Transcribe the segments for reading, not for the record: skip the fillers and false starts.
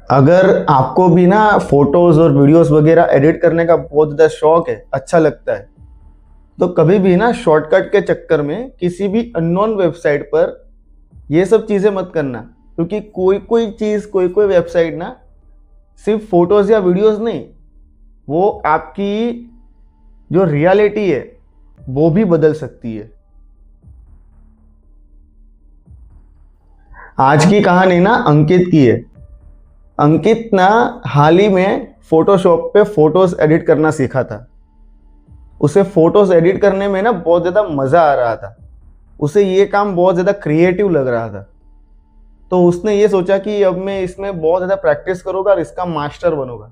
अगर आपको भी ना फोटोज और वीडियोस वगैरह एडिट करने का बहुत ज़्यादा शौक है, अच्छा लगता है, तो कभी भी ना शॉर्टकट के चक्कर में किसी भी अननोन वेबसाइट पर ये सब चीज़ें मत करना। क्योंकि कोई कोई चीज़, कोई कोई वेबसाइट ना सिर्फ फोटोज या वीडियोस नहीं, वो आपकी जो रियलिटी है वो भी बदल सकती है। आज की कहानी ना अंकित की है। अंकित ना हाल ही में फोटोशॉप पे फोटोज एडिट करना सीखा था। उसे फोटोज एडिट करने में ना बहुत ज़्यादा मज़ा आ रहा था। उसे ये काम बहुत ज़्यादा क्रिएटिव लग रहा था। तो उसने ये सोचा कि अब मैं इसमें बहुत ज़्यादा प्रैक्टिस करूँगा और इसका मास्टर बनूंगा,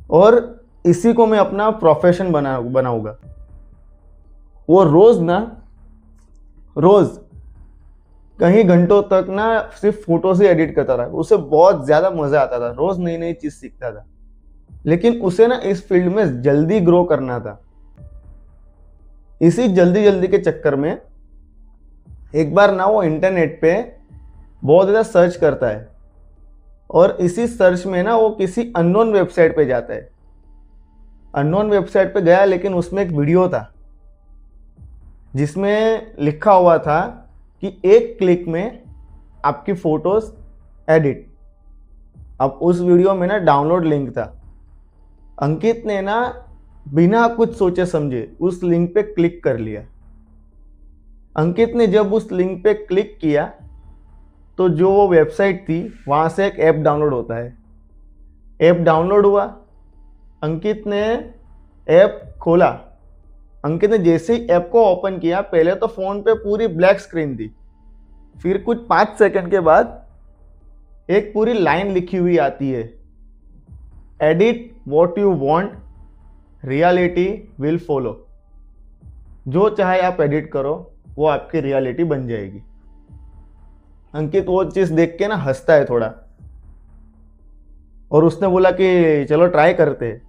और इसी को मैं अपना प्रोफेशन बनाऊंगा। वो रोज़ कहीं घंटों तक ना सिर्फ फोटोज ही एडिट करता रहा। उसे बहुत ज़्यादा मज़ा आता था, रोज़ नई नई चीज़ सीखता था। लेकिन उसे ना इस फील्ड में जल्दी ग्रो करना था। इसी जल्दी जल्दी के चक्कर में एक बार ना वो इंटरनेट पे बहुत ज़्यादा सर्च करता है, और इसी सर्च में ना वो किसी अननोन वेबसाइट पे जाता है। अननोन वेबसाइट पे गया, लेकिन उसमें एक वीडियो था जिसमें लिखा हुआ था कि एक क्लिक में आपकी फोटोज एडिट। अब उस वीडियो में ना डाउनलोड लिंक था। अंकित ने ना बिना कुछ सोचे समझे उस लिंक पे क्लिक कर लिया। अंकित ने जब उस लिंक पे क्लिक किया तो जो वो वेबसाइट थी वहाँ से एक ऐप डाउनलोड होता है। ऐप डाउनलोड हुआ, अंकित ने ऐप खोला। अंकित ने जैसे ही ऐप को ओपन किया, पहले तो फ़ोन पे पूरी ब्लैक स्क्रीन थी। फिर कुछ 5 सेकंड के बाद एक पूरी लाइन लिखी हुई आती है, edit what you want, reality will follow. जो चाहे आप एडिट करो, वो आपकी रियलिटी बन जाएगी। अंकित वो चीज़ देख के ना हंसता है थोड़ा, और उसने बोला कि चलो ट्राई करते हैं।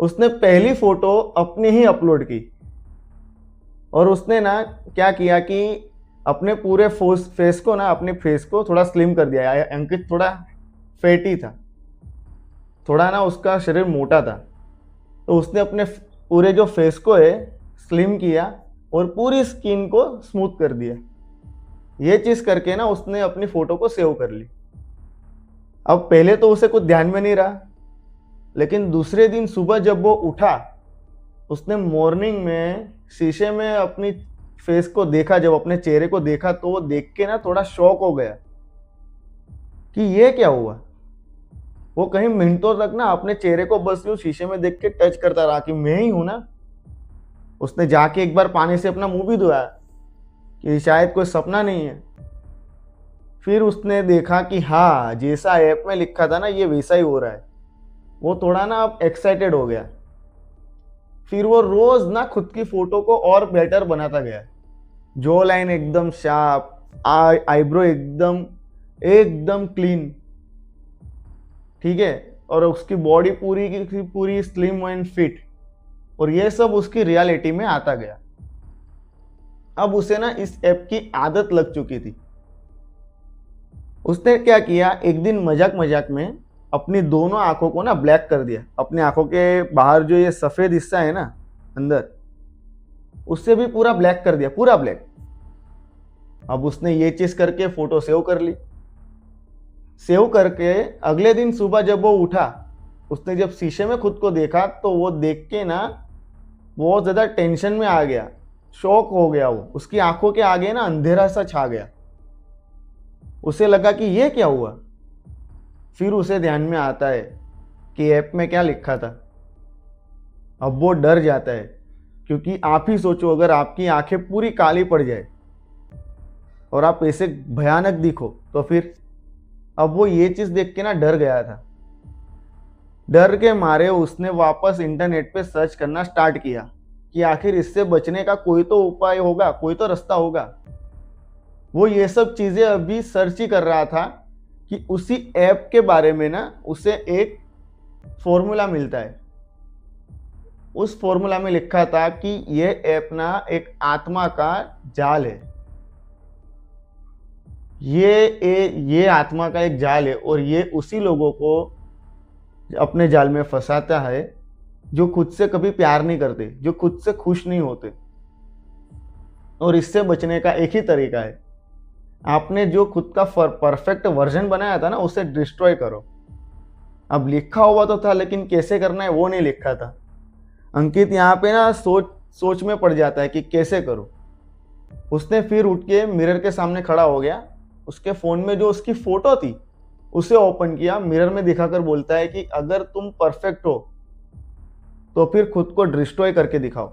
उसने पहली फोटो अपनी ही अपलोड की, और उसने ना क्या किया कि अपने पूरे फेस को ना, अपने फेस को थोड़ा स्लिम कर दिया। अंकित थोड़ा फैटी था, थोड़ा ना उसका शरीर मोटा था। तो उसने अपने पूरे जो फेस को है स्लिम किया, और पूरी स्किन को स्मूथ कर दिया। ये चीज़ करके ना उसने अपनी फ़ोटो को सेव कर ली। अब पहले तो उसे कुछ ध्यान में नहीं रहा, लेकिन दूसरे दिन सुबह जब वो उठा, उसने मॉर्निंग में शीशे में अपनी फेस को देखा। जब अपने चेहरे को देखा तो वो देख के ना थोड़ा शॉक हो गया कि ये क्या हुआ। वो कहीं मिनटों तक ना अपने चेहरे को बस यूं शीशे में देख के टच करता रहा कि मैं ही हूं ना। उसने जाके एक बार पानी से अपना मुंह भी धोया कि शायद कोई सपना नहीं है। फिर उसने देखा कि हाँ, जैसा ऐप में लिखा था ना, ये वैसा ही हो रहा है। वो थोड़ा ना अब एक्साइटेड हो गया। फिर वो रोज ना खुद की फोटो को और बेटर बनाता गया। जो लाइन एकदम शार्प, आईब्रो एकदम एकदम क्लीन, ठीक है, और उसकी बॉडी पूरी की पूरी स्लिम एंड फिट, और ये सब उसकी रियलिटी में आता गया। अब उसे ना इस ऐप की आदत लग चुकी थी। उसने क्या किया, एक दिन मजाक मजाक में अपनी दोनों आंखों को ना ब्लैक कर दिया। अपनी आंखों के बाहर जो ये सफेद हिस्सा है ना अंदर, उससे भी पूरा ब्लैक कर दिया, पूरा ब्लैक। अब उसने ये चीज करके फोटो सेव कर ली। सेव करके अगले दिन सुबह जब वो उठा, उसने जब शीशे में खुद को देखा तो वो देख के ना बहुत ज़्यादा टेंशन में आ गया, शॉक हो गया। वो उसकी आंखों के आगे ना अंधेरा सा छा गया। उसे लगा कि ये क्या हुआ। फिर उसे ध्यान में आता है कि ऐप में क्या लिखा था। अब वो डर जाता है, क्योंकि आप ही सोचो, अगर आपकी आंखें पूरी काली पड़ जाए और आप ऐसे भयानक दिखो तो फिर। अब वो ये चीज़ देख के ना डर गया था। डर के मारे उसने वापस इंटरनेट पे सर्च करना स्टार्ट किया कि आखिर इससे बचने का कोई तो उपाय होगा, कोई तो रास्ता होगा। वो ये सब चीज़ें अभी सर्च ही कर रहा था कि उसी ऐप के बारे में ना उसे एक फॉर्मूला मिलता है। उस फॉर्मूला में लिखा था कि ये ऐप ना एक आत्मा का जाल है। ये आत्मा का एक जाल है, और ये उसी लोगों को अपने जाल में फंसाता है जो खुद से कभी प्यार नहीं करते, जो खुद से खुश नहीं होते। और इससे बचने का एक ही तरीका है, आपने जो खुद का परफेक्ट वर्जन बनाया था ना, उसे डिस्ट्रॉय करो। अब लिखा हुआ तो था, लेकिन कैसे करना है वो नहीं लिखा था। अंकित यहाँ पे ना सोच में पड़ जाता है कि कैसे करूं। उसने फिर उठ के मिरर के सामने खड़ा हो गया, उसके फोन में जो उसकी फोटो थी उसे ओपन किया, मिरर में दिखाकर बोलता है कि अगर तुम परफेक्ट हो तो फिर खुद को डिस्ट्रॉय करके दिखाओ।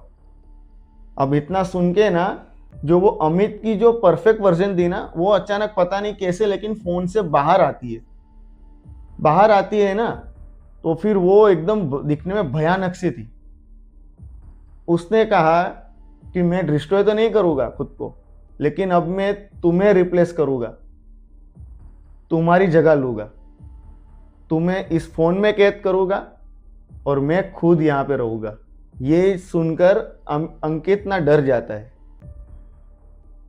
अब इतना सुन के ना, जो वो अमित की जो परफेक्ट वर्जन थी ना, वो अचानक पता नहीं कैसे लेकिन फोन से बाहर आती है ना, तो फिर वो एकदम दिखने में भयानक सी थी। उसने कहा कि मैं डिस्ट्रॉय तो नहीं करूंगा खुद को, लेकिन अब मैं तुम्हें रिप्लेस करूंगा, तुम्हारी जगह लूंगा, तुम्हें इस फोन में कैद करूंगा और मैं खुद यहां पे रहूंगा। ये सुनकर अंकित ना डर जाता है।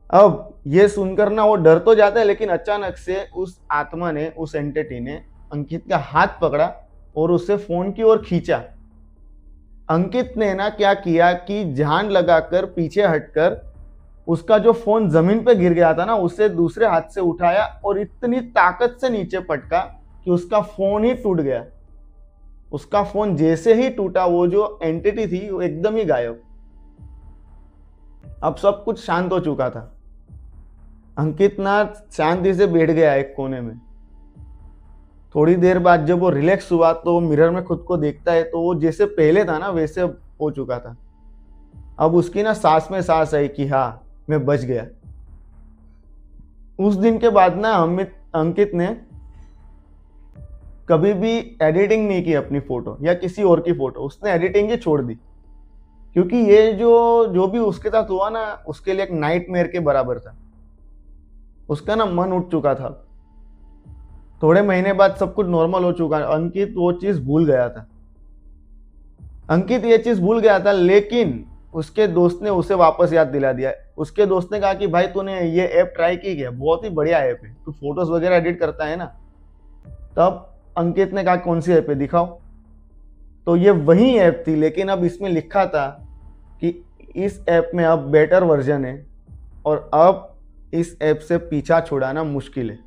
अब ये सुनकर ना वो डर तो जाता है, लेकिन अचानक से उस आत्मा ने, उस एंटिटी ने अंकित का हाथ पकड़ा और उसे फोन की ओर खींचा। अंकित ने ना क्या किया कि जान लगाकर पीछे हटकर उसका जो फोन जमीन पे गिर गया था ना, उसे दूसरे हाथ से उठाया और इतनी ताकत से नीचे पटका कि उसका फोन ही टूट गया। उसका फोन जैसे ही टूटा, वो जो एंटिटी थी वो एकदम ही गायब। अब सब कुछ शांत हो चुका था। अंकित ना शांति से बैठ गया एक कोने में। थोड़ी देर बाद जब वो रिलैक्स हुआ तो मिरर में खुद को देखता है, तो वो जैसे पहले था ना वैसे हो चुका था। अब उसकी ना सांस में सांस आई कि हाँ, मैं बच गया। उस दिन के बाद ना अंकित ने कभी भी एडिटिंग नहीं की अपनी फोटो या किसी और की फोटो। उसने एडिटिंग ही छोड़ दी, क्योंकि ये जो भी उसके साथ हुआ ना, उसके लिए एक नाइटमेयर के बराबर था। उसका ना मन उठ चुका था। थोड़े महीने बाद सब कुछ नॉर्मल हो चुका। अंकित वो चीज भूल गया था। अंकित ये चीज भूल गया था, लेकिन उसके दोस्त ने उसे वापस याद दिला दिया। उसके दोस्त ने कहा कि भाई तूने ये ऐप ट्राई की क्या, बहुत ही बढ़िया ऐप है, तू फोटोज वगैरह एडिट करता है ना। तब अंकित ने कहा कौन सी ऐप है, दिखाओ। तो ये वही ऐप थी, लेकिन अब इसमें लिखा था कि इस ऐप में अब बेटर वर्जन है और अब इस ऐप से पीछा छुड़ाना मुश्किल है।